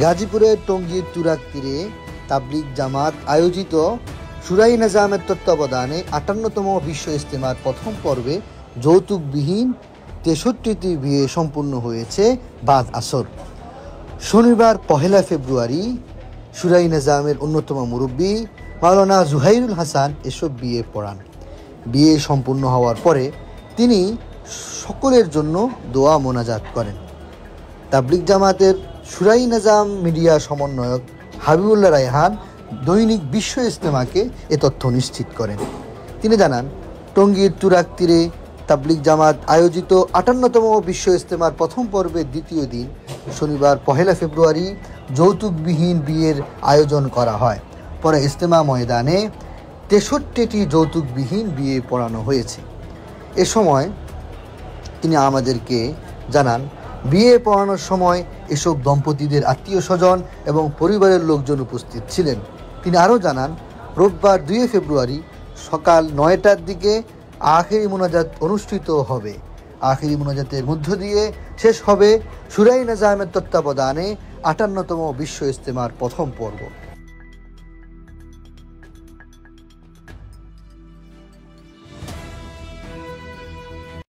গাজীপুরের টঙ্গীর তুরাগ তীরে তাবলিগ জামাত আয়োজিত শুরাই নিজামের তত্ত্বাবধানে ৫৮তম বিশ্ব ইজতেমার প্রথম পর্বে যৌতুকবিহীন ৬৩টি বিয়ে সম্পূর্ণ হয়েছে বাদ আসর। শনিবার ১ ফেব্রুয়ারি শুরাই নিজামের অন্যতম মুরব্বী মাওলানা জুহাইরুল হাসান এসব বিয়ে পড়ান। বিয়ে সম্পূর্ণ হওয়ার পরে তিনি সকলের জন্য দোয়া মোনাজাত করেন। তাবলিগ জামাতের শুরাই নিজাম মিডিয়া সমন্বয়ক হাবিবুল্লাহ রায়হান দৈনিক বিশ্ব ইজতেমাকে এ তথ্য নিশ্চিত করেন। তিনি জানান, টঙ্গীর তুরাগ তীরে তাবলিগ জামাত আয়োজিত ৫৮তম বিশ্ব ইজতেমার প্রথম পর্বের দ্বিতীয় দিন শনিবার ১ ফেব্রুয়ারি যৌতুকবিহীন বিয়ের আয়োজন করা হয়। পরে ইজতেমা ময়দানে ৬৩টি যৌতুকবিহীন বিয়ে পড়ানো হয়েছে। এ সময় তিনি আমাদেরকে জানান, বিয়ে পড়ানোর সময় এসব দম্পতিদের আত্মীয় স্বজন এবং পরিবারের লোকজন উপস্থিত ছিলেন। তিনি আরও জানান, রোববার ২ ফেব্রুয়ারি সকাল ৯টার দিকে আখিরি মোনাজাত অনুষ্ঠিত হবে। আখিরি মোনাজাতের মধ্য দিয়ে শেষ হবে শুরাই নিজামের তত্ত্বাবধানে ৫৮তম বিশ্ব ইজতেমার প্রথম পর্ব।